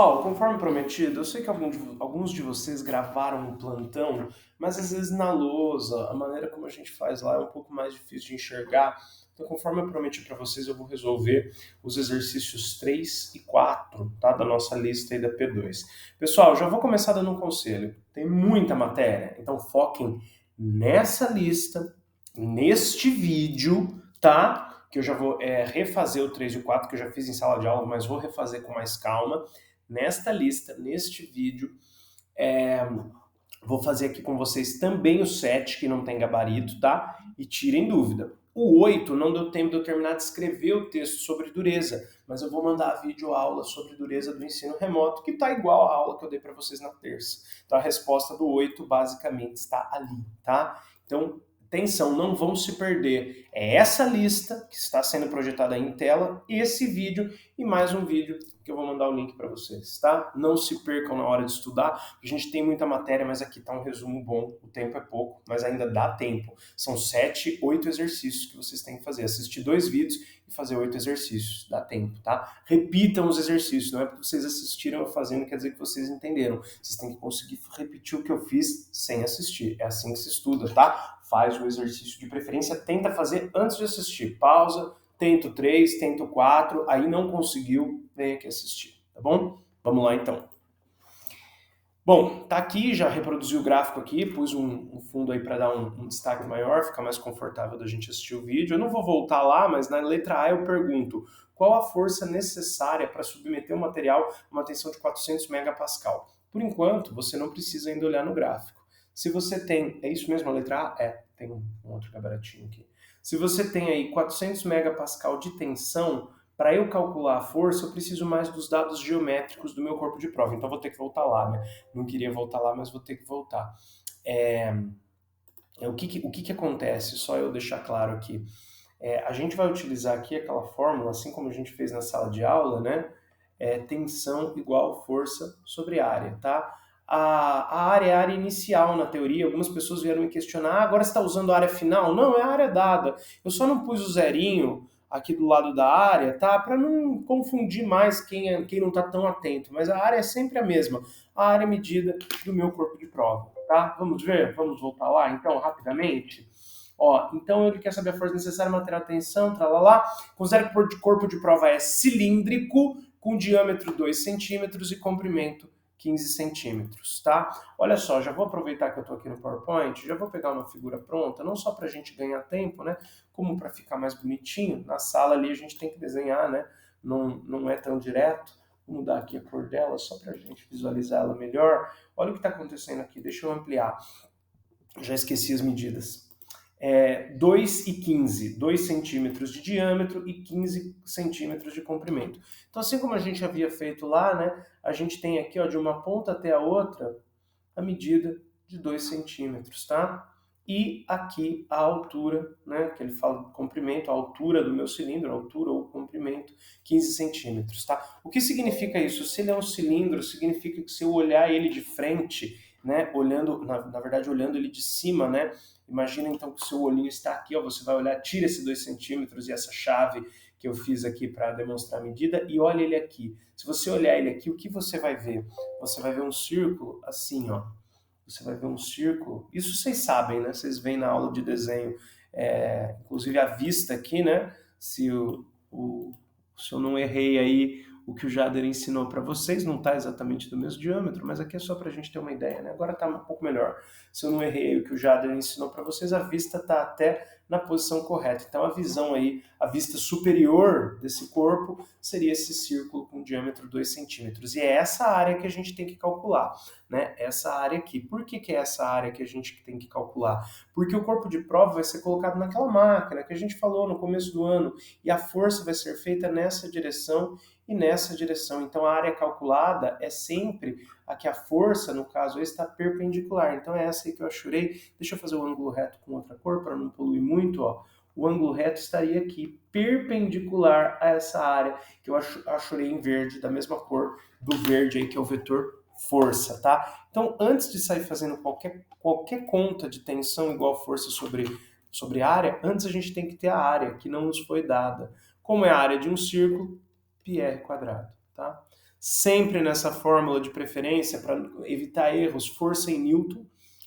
Pessoal, conforme prometido, eu sei que alguns de vocês gravaram um plantão, mas às vezes na lousa, a maneira como a gente faz lá é um pouco mais difícil de enxergar. Então, conforme eu prometi para vocês, eu vou resolver os exercícios 3 e 4, tá? Da nossa lista aí da P2. Pessoal, já vou começar dando um conselho. Tem muita matéria, então foquem nessa lista, neste vídeo, tá? Que eu já vou refazer o 3 e o 4, que eu já fiz em sala de aula, mas vou refazer com mais calma nesta lista, neste vídeo. É, Vou fazer aqui com vocês também o 7, que não tem gabarito, tá? E tirem dúvida. O 8 não deu tempo de eu terminar de escrever o texto sobre dureza, mas eu vou mandar a videoaula sobre dureza do ensino remoto, que está igual à aula que eu dei para vocês na terça. Então a resposta do 8 basicamente está ali, tá? Então, atenção, não vão se perder. É essa lista que está sendo projetada aí em tela, esse vídeo e mais um vídeo que eu vou mandar o link para vocês, tá? Não se percam na hora de estudar, a gente tem muita matéria, mas aqui está um resumo bom, o tempo é pouco, mas ainda dá tempo. São 7, 8 exercícios que vocês têm que fazer, assistir 2 vídeos e fazer 8 exercícios, dá tempo, tá? Repitam os exercícios, não é porque vocês assistiram eu fazendo, quer dizer que vocês entenderam. Vocês têm que conseguir repetir o que eu fiz sem assistir, é assim que se estuda, tá? Faz o exercício de preferência, tenta fazer antes de assistir, pausa, tento 3, tento 4, aí não conseguiu, vem aqui assistir, tá bom? Vamos lá então. Bom, tá aqui, já reproduzi o gráfico aqui, pus um fundo aí para dar um destaque maior, ficar mais confortável da gente assistir o vídeo. Eu não vou voltar lá, mas na letra A eu pergunto, qual a força necessária para submeter o material a uma tensão de 400 megapascal? Por enquanto, você não precisa ainda olhar no gráfico. Se você tem, é isso mesmo a letra A? É, tem um outro gabaratinho aqui. Se você tem aí 400 megapascal de tensão, para eu calcular a força, eu preciso mais dos dados geométricos do meu corpo de prova. Então, vou ter que voltar lá, né? Não queria voltar lá, mas vou ter que voltar. O que acontece? Só eu deixar claro aqui. A gente vai utilizar aqui aquela fórmula, assim como a gente fez na sala de aula, né? Tensão igual força sobre área, tá? A área é a área inicial na teoria. Algumas pessoas vieram me questionar, agora você está usando a área final? Não, é a área dada. Eu só não pus o zerinho aqui do lado da área, tá? Para não confundir mais quem não está tão atento. Mas a área é sempre a mesma. A área medida do meu corpo de prova, tá? Vamos ver? Vamos voltar lá, então, rapidamente? Ó, então ele quer saber a força necessária, material, tensão, tralalá. Considera que o corpo de prova é cilíndrico, com diâmetro 2 centímetros e comprimento 15 centímetros, tá? Olha só, já vou aproveitar que eu estou aqui no PowerPoint, já vou pegar uma figura pronta, não só para a gente ganhar tempo, né? Como para ficar mais bonitinho. Na sala ali a gente tem que desenhar, né? Não é tão direto. Vou mudar aqui a cor dela só para a gente visualizar ela melhor. Olha o que está acontecendo aqui, deixa eu ampliar. Já esqueci as medidas. 2 e 15, 2 centímetros de diâmetro e 15 centímetros de comprimento. Então, assim como a gente havia feito lá, né, a gente tem aqui, ó, de uma ponta até a outra, a medida de 2 centímetros, tá? E aqui a altura, né, que ele fala do comprimento, a altura do meu cilindro, a altura ou comprimento, 15 centímetros, tá? O que significa isso? Se ele é um cilindro, significa que se eu olhar ele de frente, né, olhando, na verdade, olhando ele de cima, né, imagina então que o seu olhinho está aqui, ó, você vai olhar, tira esses 2 centímetros e essa chave que eu fiz aqui para demonstrar a medida e olha ele aqui. Se você olhar ele aqui, o que você vai ver? Você vai ver um círculo assim, ó. Você vai ver um círculo. Isso vocês sabem, né? Vocês veem na aula de desenho. Inclusive a vista aqui, né? Se eu não errei aí o que o Jader ensinou para vocês, não está exatamente do mesmo diâmetro, mas aqui é só para a gente ter uma ideia, né? Agora está um pouco melhor. Se eu não errei o que o Jader ensinou para vocês, a vista está até na posição correta. Então a visão aí, a vista superior desse corpo seria esse círculo com diâmetro 2 centímetros. E é essa área que a gente tem que calcular, né? Essa área aqui. Por que é essa área que a gente tem que calcular? Porque o corpo de prova vai ser colocado naquela máquina que a gente falou no começo do ano e a força vai ser feita nessa direção e nessa direção. Então a área calculada é sempre a que a força, no caso, está perpendicular. Então é essa aí que eu achurei. Deixa eu fazer o ângulo reto com outra cor para não poluir muito, ó. O ângulo reto estaria aqui, perpendicular a essa área que eu achurei em verde, da mesma cor do verde aí, que é o vetor força, tá? Então, antes de sair fazendo qualquer conta de tensão igual força sobre área, antes a gente tem que ter a área, que não nos foi dada. Como é a área de um círculo, πr², tá? Sempre nessa fórmula de preferência, para evitar erros, força em Newton,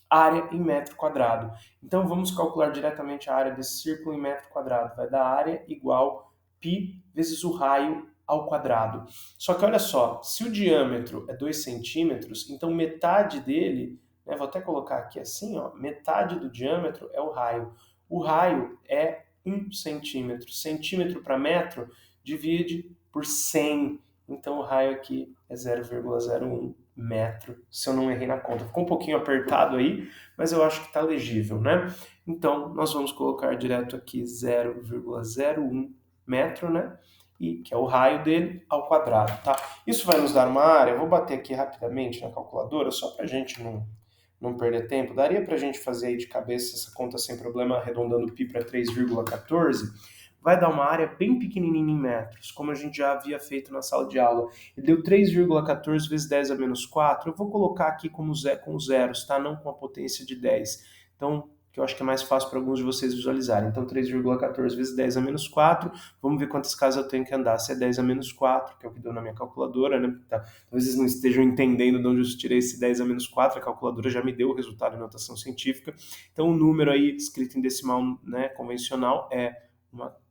área em metro quadrado. Então vamos calcular diretamente a área desse círculo em metro quadrado. Vai dar área igual π vezes o raio ao quadrado. Só que olha só, se o diâmetro é 2 centímetros, então metade dele, né, vou até colocar aqui assim, ó, metade do diâmetro é o raio. O raio é 1 centímetro. Centímetro para metro divide por 100. Então o raio aqui é 0,01 metro, se eu não errei na conta. Ficou um pouquinho apertado aí, mas eu acho que está legível, né? Então nós vamos colocar direto aqui 0,01 metro, né? E que é o raio dele ao quadrado, tá? Isso vai nos dar uma área, eu vou bater aqui rapidamente na calculadora, só para a gente não perder tempo. Daria para a gente fazer aí de cabeça essa conta sem problema, arredondando o π para 3,14. Vai dar uma área bem pequenininha em metros, como a gente já havia feito na sala de aula. E deu 3,14 vezes 10 a menos 4. Eu vou colocar aqui como com zeros, tá? Não com a potência de 10. Então, que eu acho que é mais fácil para alguns de vocês visualizarem. Então, 3,14 vezes 10 a menos 4. Vamos ver quantas casas eu tenho que andar. Se é 10 a menos 4, que é o que deu na minha calculadora, né? Tá. Talvez vocês não estejam entendendo de onde eu tirei esse 10 a menos 4. A calculadora já me deu o resultado em notação científica. Então, o número aí escrito em decimal, né, convencional é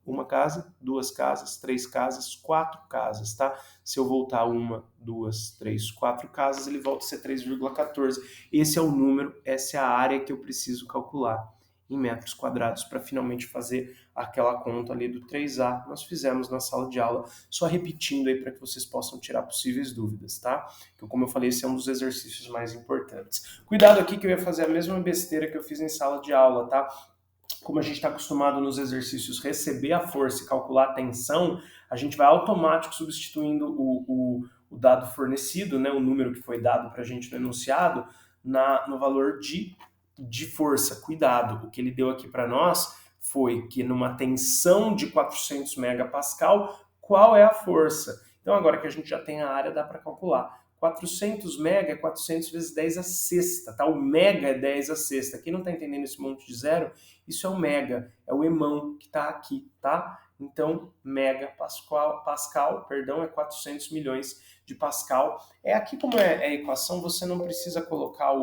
uma casa, 2 casas, 3 casas, 4 casas, tá? Se eu voltar 1, 2, 3, 4 casas, ele volta a ser 3,14. Esse é o número, essa é a área que eu preciso calcular em metros quadrados para finalmente fazer aquela conta ali do 3A. Nós fizemos na sala de aula, só repetindo aí para que vocês possam tirar possíveis dúvidas, tá? Então, como eu falei, esse é um dos exercícios mais importantes. Cuidado aqui que eu ia fazer a mesma besteira que eu fiz em sala de aula, tá? Como a gente está acostumado nos exercícios receber a força e calcular a tensão, a gente vai automático substituindo o dado fornecido, né, o número que foi dado para a gente no enunciado, no valor de força. Cuidado, o que ele deu aqui para nós foi que numa tensão de 400 megapascal, qual é a força? Então agora que a gente já tem a área, dá para calcular. 400 mega é 400 vezes 10 a sexta, tá? O mega é 10 a sexta. Quem não está entendendo esse monte de zero, isso é o mega, é o emão que está aqui, tá? Então, Pascal, é 400 milhões de Pascal. É aqui como é a equação, você não precisa colocar a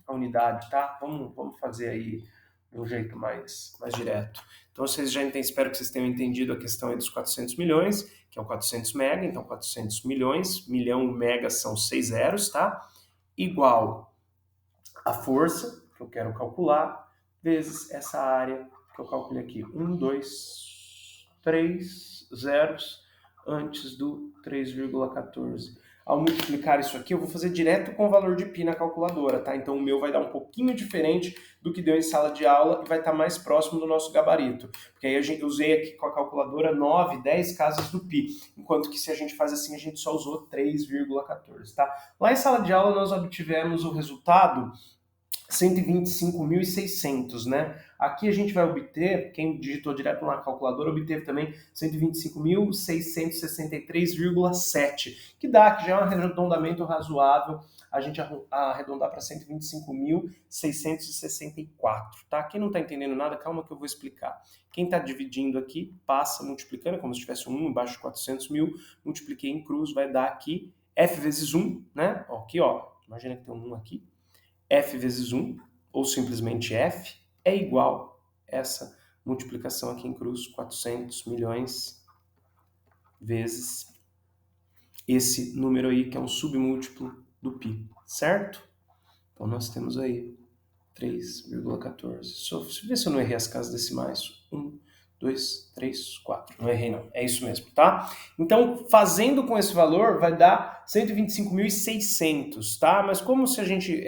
unidade, tá? Vamos fazer aí de um jeito mais direto. Então, vocês já entendem, espero que vocês tenham entendido a questão aí dos 400 milhões, que é o 400 mega, então 400 milhões, milhão mega são 6 zeros, tá? Igual a força, que eu quero calcular, vezes essa área que eu calculei aqui. 1, 2, 3 zeros antes do 3,14. Ao multiplicar isso aqui, eu vou fazer direto com o valor de π na calculadora, tá? Então o meu vai dar um pouquinho diferente do que deu em sala de aula e vai estar mais próximo do nosso gabarito. Porque aí eu usei aqui com a calculadora 9, 10 casas do π, enquanto que se a gente faz assim, a gente só usou 3,14, tá? Lá em sala de aula nós obtivemos o resultado 125.600, né? Aqui a gente vai obter, quem digitou direto na calculadora, obteve também 125.663,7, que já é um arredondamento razoável, a gente arredondar para 125.664, tá? Quem não está entendendo nada, calma que eu vou explicar. Quem está dividindo aqui, passa multiplicando, como se tivesse um 1 embaixo de 400 mil, multipliquei em cruz, vai dar aqui f vezes 1, né? Aqui, ó, imagina que tem um 1 aqui, f vezes 1, ou simplesmente f, é igual a essa multiplicação aqui em cruz, 400 milhões vezes esse número aí, que é um submúltiplo do π, certo? Então nós temos aí 3,14. Deixa eu ver se eu não errei as casas decimais. 1, 2, 3, 4. Não errei não, é isso mesmo, tá? Então, fazendo com esse valor, vai dar 125.600, tá? Mas como se a gente,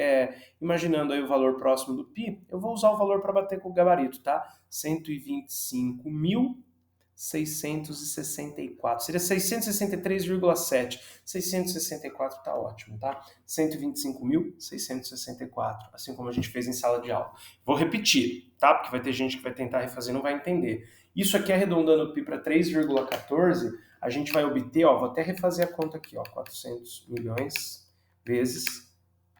imaginando aí o valor próximo do π, eu vou usar o valor para bater com o gabarito, tá? 125.664. Seria 663,7. 664 tá ótimo, tá? 125.664, assim como a gente fez em sala de aula. Vou repetir, tá? Porque vai ter gente que vai tentar refazer e não vai entender. Isso aqui arredondando o π para 3,14, a gente vai obter, ó, vou até refazer a conta aqui, ó, 400 milhões vezes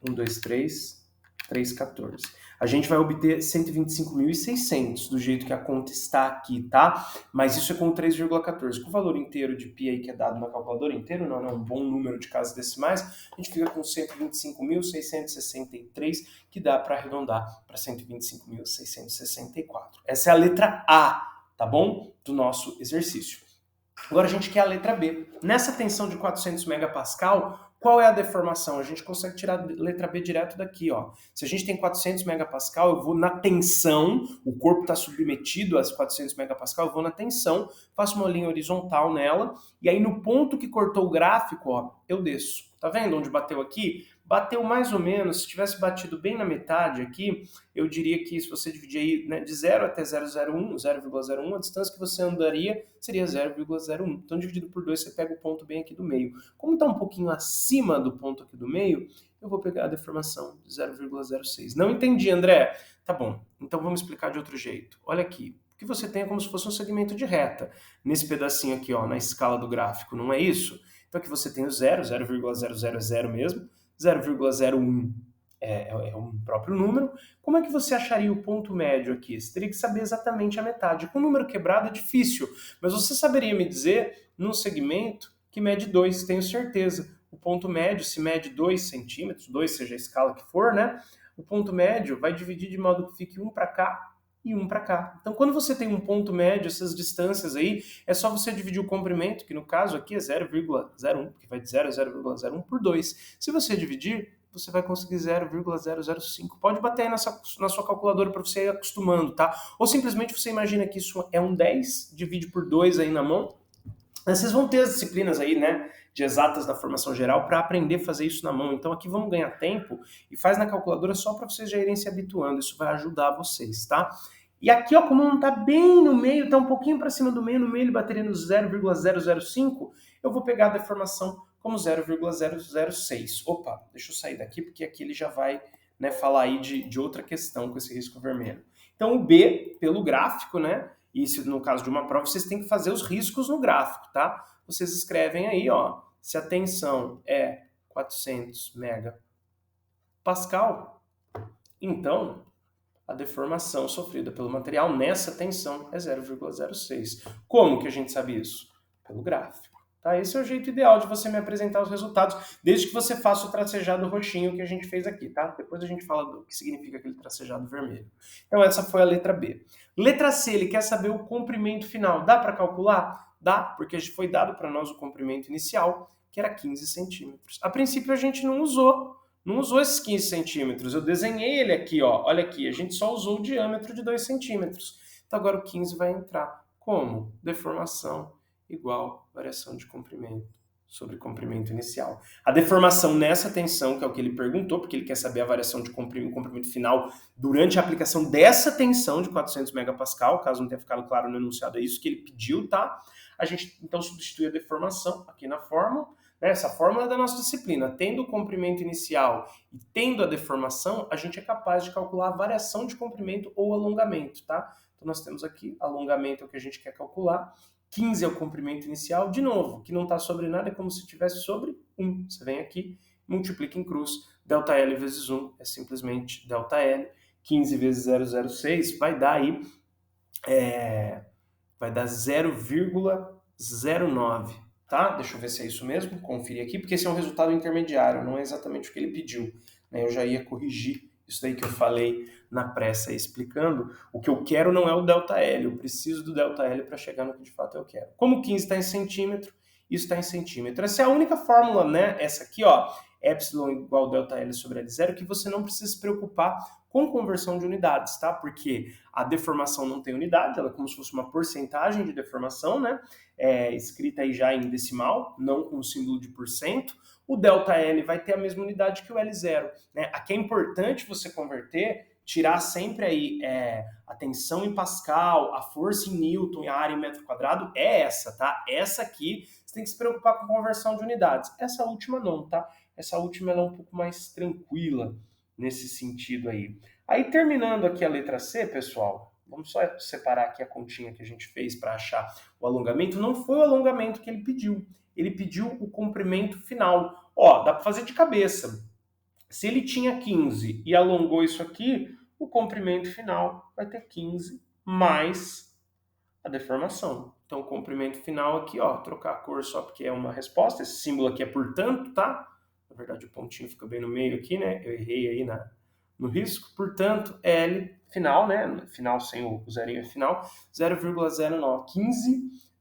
1, 2, 3, 3,14. a gente vai obter 125.600, do jeito que a conta está aqui, tá? Mas isso é com 3,14. Com o valor inteiro de π aí que é dado na calculadora, inteiro não é um bom número de casas decimais, a gente fica com 125.663, que dá para arredondar para 125.664. Essa é a letra A, tá bom? Do nosso exercício. Agora a gente quer a letra B. Nessa tensão de 400 megapascal, qual é a deformação? A gente consegue tirar a letra B direto daqui, ó. Se a gente tem 400 megapascal, eu vou na tensão, o corpo está submetido a 400 megapascal, eu vou na tensão, faço uma linha horizontal nela, e aí no ponto que cortou o gráfico, ó, eu desço. Tá vendo onde bateu aqui? Bateu mais ou menos, se tivesse batido bem na metade aqui, eu diria que se você dividir aí, né, de 0 até 0,01, a distância que você andaria seria 0,01. Então, dividido por 2, você pega o ponto bem aqui do meio. Como está um pouquinho acima do ponto aqui do meio, eu vou pegar a deformação de 0,06. Não entendi, André? Tá bom, então vamos explicar de outro jeito. Olha aqui, o que você tem é como se fosse um segmento de reta, nesse pedacinho aqui, ó, na escala do gráfico, não é isso? Então aqui você tem o 0,00 é 0 mesmo, 0,01 é um próprio número. Como é que você acharia o ponto médio aqui? Você teria que saber exatamente a metade. Com o número quebrado é difícil, mas você saberia me dizer num segmento que mede 2, tenho certeza. O ponto médio, se mede 2 centímetros, 2 seja a escala que for, né? O ponto médio vai dividir de modo que fique um para cá e um para cá. Então, quando você tem um ponto médio, essas distâncias aí, é só você dividir o comprimento, que no caso aqui é 0,01, que vai de 0 a 0,01 por 2. Se você dividir, você vai conseguir 0,005. Pode bater aí na sua calculadora para você ir acostumando, tá? Ou simplesmente você imagina que isso é um 10, divide por 2 aí na mão. Vocês vão ter as disciplinas aí, né, de exatas da formação geral para aprender a fazer isso na mão. Então aqui vamos ganhar tempo e faz na calculadora só para vocês já irem se habituando. Isso vai ajudar vocês, tá? E aqui, ó, como não está bem no meio, está um pouquinho para cima do meio, no meio ele bateria no 0,005, eu vou pegar a deformação como 0,006. Opa, deixa eu sair daqui, porque aqui ele já vai, né, falar aí de outra questão com esse risco vermelho. Então o B, pelo gráfico, né, e se no caso de uma prova, vocês têm que fazer os riscos no gráfico, tá? Vocês escrevem aí, ó, se a tensão é 400 megapascal, então a deformação sofrida pelo material nessa tensão é 0,06. Como que a gente sabe isso? Pelo gráfico. Tá? Esse é o jeito ideal de você me apresentar os resultados, desde que você faça o tracejado roxinho que a gente fez aqui, tá? Depois a gente fala do que significa aquele tracejado vermelho. Então essa foi a letra B. Letra C, ele quer saber o comprimento final. Dá para calcular? Dá, porque foi dado para nós o comprimento inicial, que era 15 centímetros. A princípio a gente não usou esses 15 centímetros. Eu desenhei ele aqui, ó. Olha aqui, a gente só usou o diâmetro de 2 centímetros. Então agora o 15 vai entrar. Como? Deformação igual variação de comprimento sobre comprimento inicial. A deformação nessa tensão, que é o que ele perguntou, porque ele quer saber a variação de comprimento final durante a aplicação dessa tensão de 400 megapascal, caso não tenha ficado claro no enunciado, é isso que ele pediu, tá? A gente então substitui a deformação aqui na fórmula. Essa fórmula é da nossa disciplina. Tendo o comprimento inicial e tendo a deformação, a gente é capaz de calcular a variação de comprimento ou alongamento, tá? Então nós temos aqui alongamento é o que a gente quer calcular, 15 é o comprimento inicial, de novo, que não está sobre nada, é como se estivesse sobre 1. Você vem aqui, multiplica em cruz, ΔL vezes 1 é simplesmente ΔL, 15 vezes 0,06 vai dar aí, vai dar 0,09. Tá? Deixa eu ver se é isso mesmo, conferir aqui, porque esse é um resultado intermediário, não é exatamente o que ele pediu. Né? Eu já ia corrigir isso daí que eu falei na pressa explicando. O que eu quero não é o ΔL, eu preciso do ΔL para chegar no que de fato eu quero. Como 15 está em centímetro, isso está em centímetro. Essa é a única fórmula, né? Essa aqui, ó, epsilon igual ΔL sobre L0, que você não precisa se preocupar com conversão de unidades, tá? Porque a deformação não tem unidade, ela é como se fosse uma porcentagem de deformação, né? Escrita aí já em decimal, não com o símbolo de porcento. O ΔL vai ter a mesma unidade que o L0, né? Aqui é importante você converter, tirar sempre aí a tensão em Pascal, a força em Newton e a área em metro quadrado é essa, tá? Essa aqui, você tem que se preocupar com conversão de unidades. Essa última não, tá? Essa última ela é um pouco mais tranquila nesse sentido aí. Aí terminando aqui a letra C, pessoal, vamos só separar aqui a continha que a gente fez para achar o alongamento. Não foi o alongamento que ele pediu. Ele pediu o comprimento final. Ó, dá para fazer de cabeça. Se ele tinha 15 e alongou isso aqui, o comprimento final vai ter 15 mais a deformação. Então, o comprimento final aqui, ó, trocar a cor só porque é uma resposta. Esse símbolo aqui é portanto, tá? Na verdade, o pontinho fica bem no meio aqui, né? Eu errei aí no risco. Portanto, L final, né? Final sem o zerinho é final, 0,09,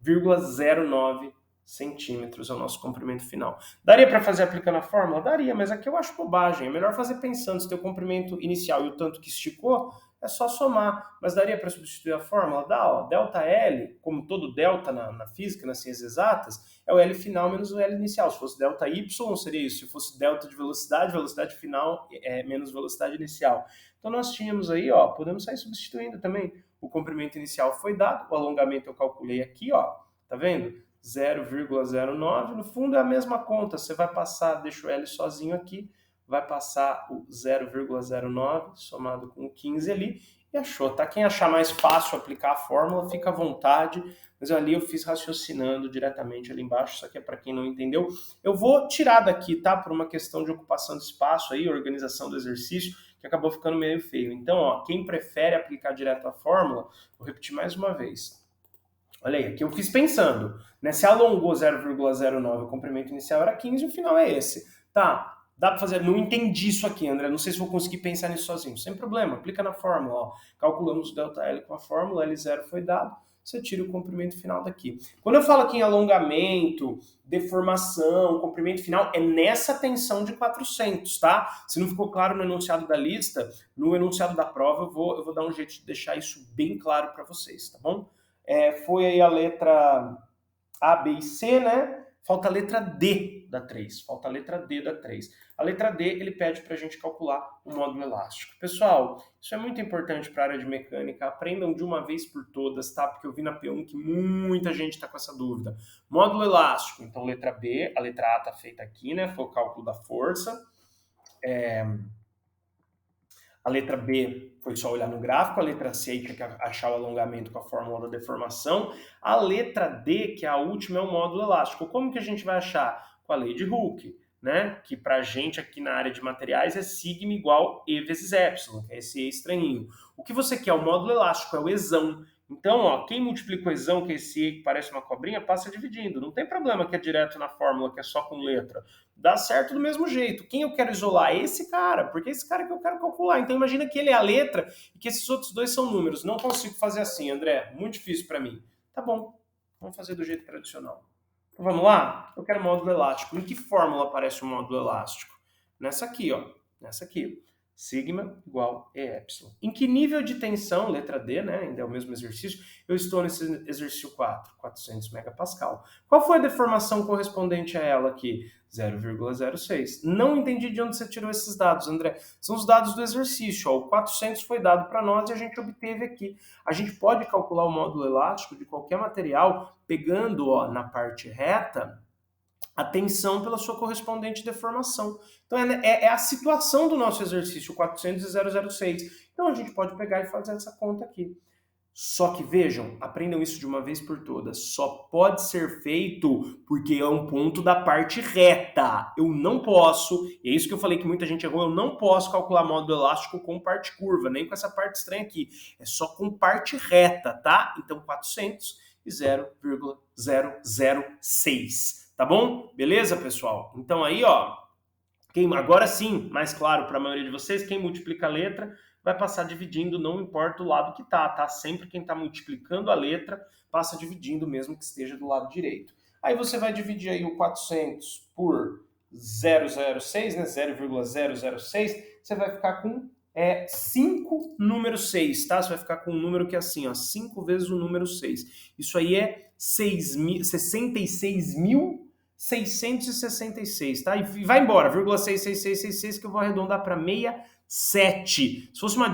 15,09 centímetros é o nosso comprimento final. Daria para fazer aplicando a fórmula? Daria, mas aqui eu acho bobagem. É melhor fazer pensando se tem o comprimento inicial e o tanto que esticou, é só somar. Mas daria para substituir a fórmula? Dá, ó, delta L, como todo delta na física, nas ciências exatas, é o L final menos o L inicial. Se fosse delta Y, seria isso. Se fosse delta de velocidade, velocidade final é menos velocidade inicial. Então nós tínhamos aí, ó, podemos sair substituindo também. O comprimento inicial foi dado, o alongamento eu calculei aqui, ó, tá vendo? 0,09, no fundo é a mesma conta, você vai passar, deixa o L sozinho aqui, vai passar o 0,09 somado com o 15 ali e achou, tá? Quem achar mais fácil aplicar a fórmula, fica à vontade, mas ali eu fiz raciocinando diretamente ali embaixo, isso aqui é para quem não entendeu. Eu vou tirar daqui, tá? Por uma questão de ocupação de espaço aí, organização do exercício, que acabou ficando meio feio. Então, ó, quem prefere aplicar direto a fórmula, vou repetir mais uma vez. Olha aí, aqui eu fiz pensando, né? Se alongou 0,09, o comprimento inicial era 15, o final é esse. Tá, dá para fazer, não entendi isso aqui, André, não sei se vou conseguir pensar nisso sozinho. Sem problema, aplica na fórmula, ó. Calculamos o ΔL com a fórmula, L0 foi dado, você tira o comprimento final daqui. Quando eu falo aqui em alongamento, deformação, comprimento final, é nessa tensão de 400, tá? Se não ficou claro no enunciado da lista, no enunciado da prova eu vou dar um jeito de deixar isso bem claro para vocês, tá bom? Foi aí a letra A, B e C, né? Falta a letra D da 3. Falta a letra D da 3. A letra D, ele pede para a gente calcular o módulo elástico. Pessoal, isso é muito importante para a área de mecânica. Aprendam de uma vez por todas, tá? Porque eu vi na P1 que muita gente está com essa dúvida. Módulo elástico. Então, letra B. A letra A está feita aqui, né? Foi o cálculo da força. A letra B foi só olhar no gráfico, a letra C tinha que achar o alongamento com a fórmula da deformação. A letra D, que é a última, é o módulo elástico. Como que a gente vai achar? Com a lei de Hooke, né? Que pra gente aqui na área de materiais é sigma igual E vezes epsilon, que é esse E estranhinho. O que você quer? O módulo elástico, é o Ezão. Então, ó, quem multiplica o Ezão, que é esse E que parece uma cobrinha, passa dividindo. Não tem problema que é direto na fórmula, que é só com letra. Dá certo do mesmo jeito. Quem eu quero isolar? Esse cara, porque é esse cara que eu quero calcular. Então imagina que ele é a letra e que esses outros dois são números. Não consigo fazer assim, André. Muito difícil para mim. Tá bom, vamos fazer do jeito tradicional. Então vamos lá? Eu quero módulo elástico. Em que fórmula aparece o módulo elástico? Nessa aqui, ó. Nessa aqui. Sigma igual E epsilon. Em que nível de tensão, letra D, né, ainda é o mesmo exercício, eu estou nesse exercício 4, 400 megapascal. Qual foi a deformação correspondente a ela aqui? 0,06. Não entendi de onde você tirou esses dados, André. São os dados do exercício. Ó. O 400 foi dado para nós e a gente obteve aqui. A gente pode calcular o módulo elástico de qualquer material pegando, ó, na parte reta a tensão pela sua correspondente deformação. Então, é a situação do nosso exercício, 400 e 006. Então, a gente pode pegar e fazer essa conta aqui. Só que, vejam, aprendam isso de uma vez por todas. Só pode ser feito porque é um ponto da parte reta. Eu não posso, e é isso que eu falei que muita gente errou, eu não posso calcular módulo elástico com parte curva, nem com essa parte estranha aqui. É só com parte reta, tá? Então, 400 e 0,006. Tá bom? Beleza, pessoal? Então aí, ó, agora sim, mais claro para a maioria de vocês, quem multiplica a letra vai passar dividindo, não importa o lado que tá? Sempre quem está multiplicando a letra passa dividindo, mesmo que esteja do lado direito. Aí você vai dividir aí o 400 por 0,06, né? 0,006, você vai ficar com 5 número 6, tá? Você vai ficar com um número que é assim, ó, 5 vezes o número 6. Isso aí é 66.666, tá? E vai embora, 0,66666, que eu vou arredondar para 67. Se fosse uma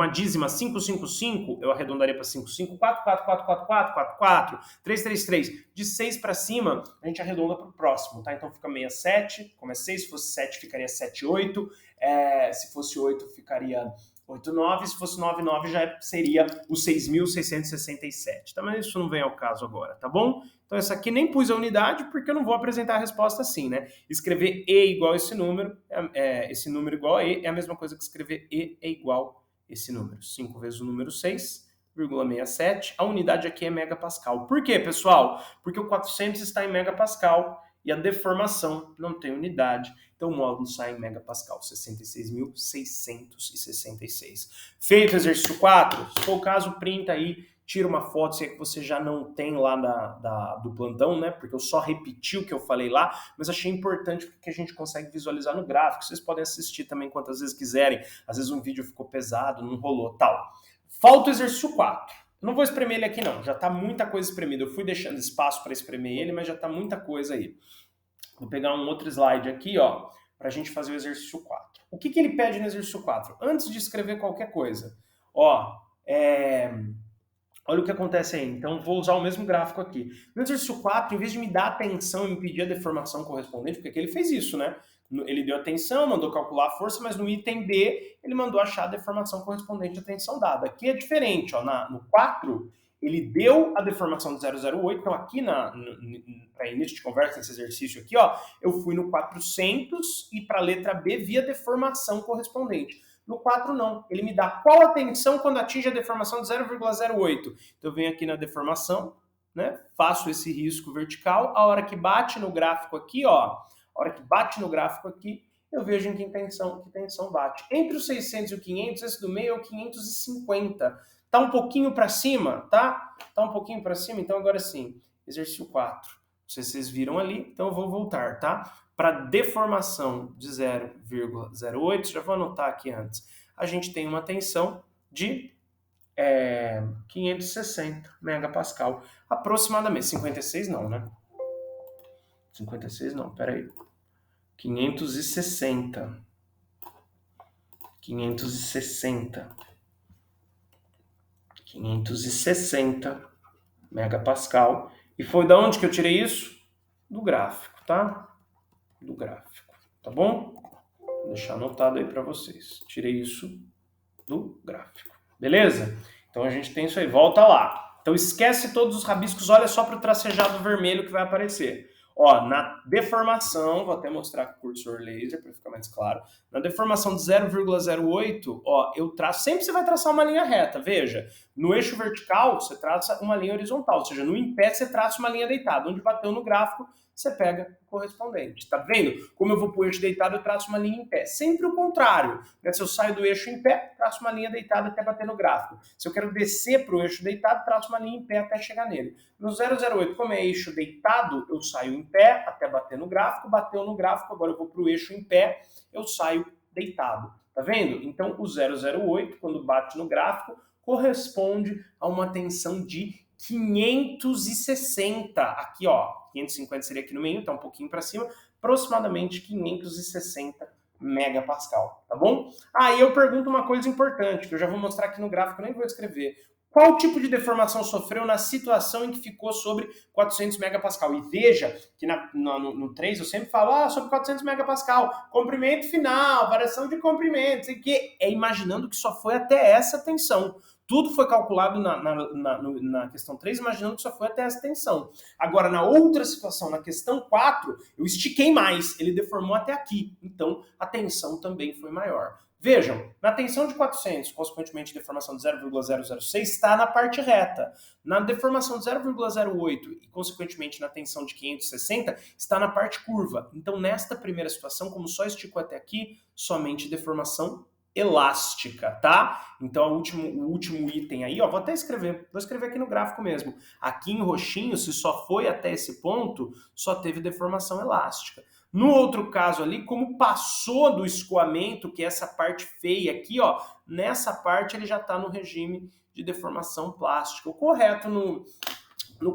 dízima 555, eu arredondaria para 55, 4444444, 333. De 6 para cima, a gente arredonda para o próximo, tá? Então fica 67, como é 6, se fosse 7 ficaria 78, se fosse 8 ficaria 89, se fosse 99 já seria o 6.667, tá? Mas isso não vem ao caso agora, tá bom? Então essa aqui nem pus a unidade porque eu não vou apresentar a resposta assim, né? Escrever E igual a esse número igual a E é a mesma coisa que escrever E é igual esse número. 5 vezes o número 6,67. A unidade aqui é megapascal. Por quê, pessoal? Porque o 400 está em megapascal e a deformação não tem unidade. Então o módulo sai em megapascal, 66.666. Feito o exercício 4, se for o caso, printa aí, tira uma foto, se é que você já não tem lá do plantão, né? Porque eu só repeti o que eu falei lá, mas achei importante porque a gente consegue visualizar no gráfico. Vocês podem assistir também quantas vezes quiserem. Às vezes um vídeo ficou pesado, não rolou, tal. Falta o exercício 4. Eu não vou espremer ele aqui não, já tá muita coisa espremida. Eu fui deixando espaço para espremer ele, mas já tá muita coisa aí. Vou pegar um outro slide aqui, ó, para a gente fazer o exercício 4. O que ele pede no exercício 4? Antes de escrever qualquer coisa, ó, olha o que acontece aí. Então, vou usar o mesmo gráfico aqui. No exercício 4, em vez de me dar atenção e me pedir a deformação correspondente, porque aqui ele fez isso, né? Ele deu atenção, mandou calcular a força, mas no item B, ele mandou achar a deformação correspondente à tensão dada. Aqui é diferente, ó, no 4, ele deu a deformação de 0,08, então aqui para início de conversa, nesse exercício aqui, ó, eu fui no 400 e para a letra B via deformação correspondente. No 4 não, ele me dá qual a tensão quando atinge a deformação de 0,08. Então eu venho aqui na deformação, né, faço esse risco vertical, a hora que bate no gráfico aqui, ó, a hora que bate no gráfico aqui, eu vejo em que tensão bate. Entre os 600 e o 500, esse do meio é o 550. Tá um pouquinho para cima, tá? Tá um pouquinho para cima, então agora sim, exercício 4. Não sei se vocês viram ali, então eu vou voltar, tá? Para deformação de 0,08, já vou anotar aqui antes, a gente tem uma tensão de 560 megapascal, aproximadamente. 56 não, né? 56 não, peraí. 560 megapascal. E foi da onde que eu tirei isso? Do gráfico, tá? Do gráfico, tá bom? Vou deixar anotado aí para vocês. Tirei isso do gráfico, beleza? Então a gente tem isso aí, volta lá. Então esquece todos os rabiscos, olha só para o tracejado vermelho que vai aparecer. Ó, na deformação, vou até mostrar com o cursor laser para ficar mais claro. Na deformação de 0,08, ó, eu traço, sempre você vai traçar uma linha reta, veja. No eixo vertical, você traça uma linha horizontal, ou seja, no em pé você traça uma linha deitada. Onde bateu no gráfico, você pega o correspondente. Tá vendo? Como eu vou para o eixo deitado, eu traço uma linha em pé. Sempre o contrário. Né? Se eu saio do eixo em pé, traço uma linha deitada até bater no gráfico. Se eu quero descer para o eixo deitado, traço uma linha em pé até chegar nele. No 0,08, como é eixo deitado, eu saio em pé até bater no gráfico. Bateu no gráfico, agora eu vou para o eixo em pé, eu saio deitado. Tá vendo? Então, o 0,08, quando bate no gráfico, corresponde a uma tensão de 560. Aqui, ó, 550 seria aqui no meio, tá um pouquinho para cima, aproximadamente 560 megapascal, tá bom? Aí eu pergunto uma coisa importante, que eu já vou mostrar aqui no gráfico, nem vou escrever. Qual tipo de deformação sofreu na situação em que ficou sobre 400 megapascal? E veja que no 3 eu sempre falo, sobre 400 megapascal, comprimento final, variação de comprimento, sei que é imaginando que só foi até essa tensão. Tudo foi calculado na questão 3, imaginando que só foi até essa tensão. Agora, na outra situação, na questão 4, eu estiquei mais, ele deformou até aqui. Então, a tensão também foi maior. Vejam, na tensão de 400, consequentemente deformação de 0,006, está na parte reta. Na deformação de 0,08 e, consequentemente, na tensão de 560, está na parte curva. Então, nesta primeira situação, como só esticou até aqui, somente deformação elástica, tá? Então, o último item aí, ó, vou escrever aqui no gráfico mesmo. Aqui em roxinho, se só foi até esse ponto, só teve deformação elástica. No outro caso ali, como passou do escoamento, que é essa parte feia aqui, ó, nessa parte ele já está no regime de deformação plástica. O correto no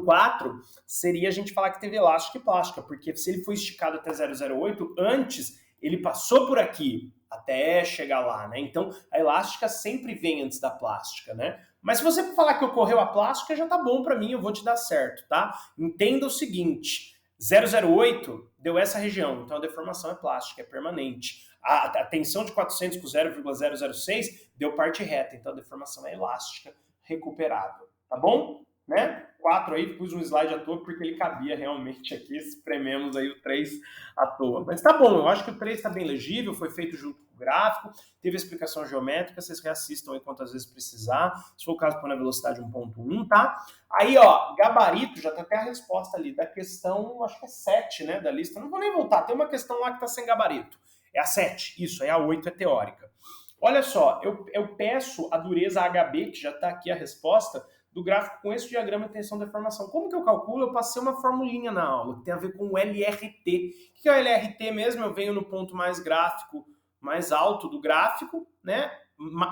4 seria a gente falar que teve elástica e plástica, porque se ele foi esticado até 0,08, antes ele passou por aqui até chegar lá, né? Então, a elástica sempre vem antes da plástica, né? Mas se você falar que ocorreu a plástica, já tá bom para mim, eu vou te dar certo, tá? Entenda o seguinte, 0,08 deu essa região, então a deformação é plástica, é permanente. A tensão de 400 com 0,006 deu parte reta, então a deformação é elástica, recuperável, tá bom? Né? 4 aí, pus um slide à toa porque ele cabia realmente aqui, esprememos aí o 3 à toa. Mas tá bom, eu acho que o 3 está bem legível, foi feito junto com o gráfico, teve a explicação geométrica, vocês reassistam aí quantas vezes precisar, se for o caso, põe na velocidade 1.1, tá? Aí, ó, gabarito, já tá até a resposta ali da questão, acho que é 7, né, da lista, não vou nem voltar, tem uma questão lá que tá sem gabarito, é a 7, isso, aí a 8 é teórica. Olha só, eu peço a dureza HB, que já está aqui a resposta, do gráfico com esse diagrama de tensão e deformação. Como que eu calculo? Eu passei uma formulinha na aula, que tem a ver com o LRT. O que é o LRT mesmo? Eu venho no ponto mais gráfico, mais alto do gráfico, né?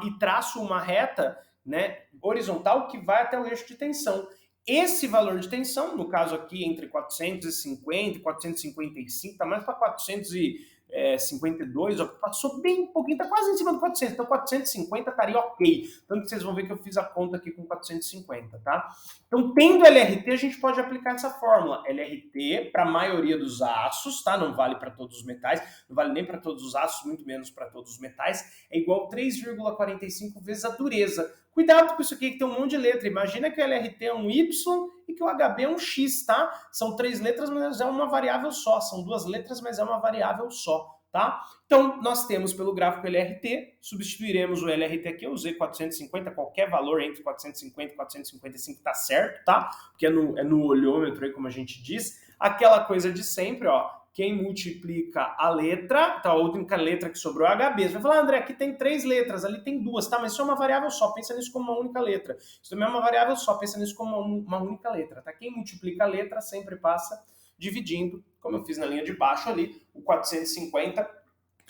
E traço uma reta, né, horizontal que vai até o eixo de tensão. Esse valor de tensão, no caso aqui entre 450 e 455, está mais para 452, ó, passou bem um pouquinho, tá quase em cima do 400, então 450 estaria ok. Tanto que vocês vão ver que eu fiz a conta aqui com 450, tá? Então, tendo LRT, a gente pode aplicar essa fórmula. LRT para a maioria dos aços, tá? Não vale para todos os metais, não vale nem para todos os aços, muito menos para todos os metais, é igual a 3,45 vezes a dureza. Cuidado com isso aqui, que tem um monte de letra. Imagina que o LRT é um Y e que o HB é um X, tá? São 3 letras, mas é uma variável só. São 2 letras, mas é uma variável só, tá? Então, nós temos pelo gráfico LRT, substituiremos o LRT aqui, eu usei 450, qualquer valor entre 450 e 455 tá certo, tá? Porque é no olhômetro aí, como a gente diz. Aquela coisa de sempre, ó. Quem multiplica a letra, tá, a única letra que sobrou é HB. Você vai falar, André, aqui tem 3 letras, ali tem 2, tá? Mas isso é uma variável só, pensa nisso como uma única letra. Isso também é uma variável só, pensa nisso como uma única letra, tá? Quem multiplica a letra sempre passa dividindo, como eu fiz na linha de baixo ali, o 450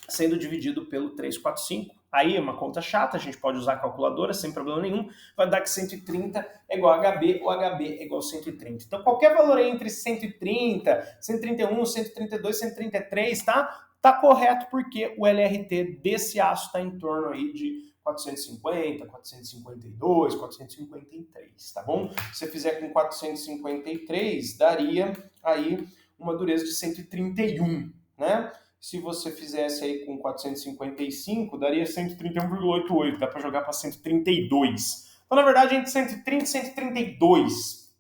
sendo dividido pelo 345. Aí é uma conta chata, a gente pode usar a calculadora sem problema nenhum, vai dar que 130 é igual a HB, o HB é igual a 130. Então qualquer valor aí entre 130, 131, 132, 133, tá? Tá correto porque o LRT desse aço está em torno aí de 450, 452, 453, tá bom? Se você fizer com 453, daria aí uma dureza de 131, né? Se você fizesse aí com 455, daria 131,88, dá para jogar para 132. Então, na verdade, entre 130 e 132,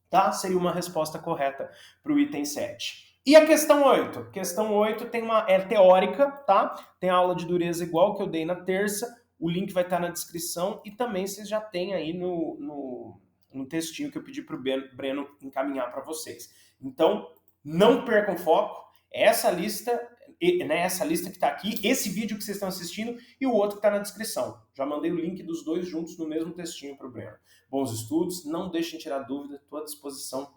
tá? Seria uma resposta correta para o item 7. E a questão 8? Questão 8 é teórica, tá? Tem a aula de dureza igual que eu dei na terça, o link vai estar na descrição e também vocês já têm aí no textinho que eu pedi para o Breno encaminhar para vocês. Então, não percam foco, essa lista que está aqui, esse vídeo que vocês estão assistindo e o outro que está na descrição. Já mandei o link dos dois juntos no mesmo textinho para o Breno. Bons estudos, não deixem tirar dúvida, estou à disposição.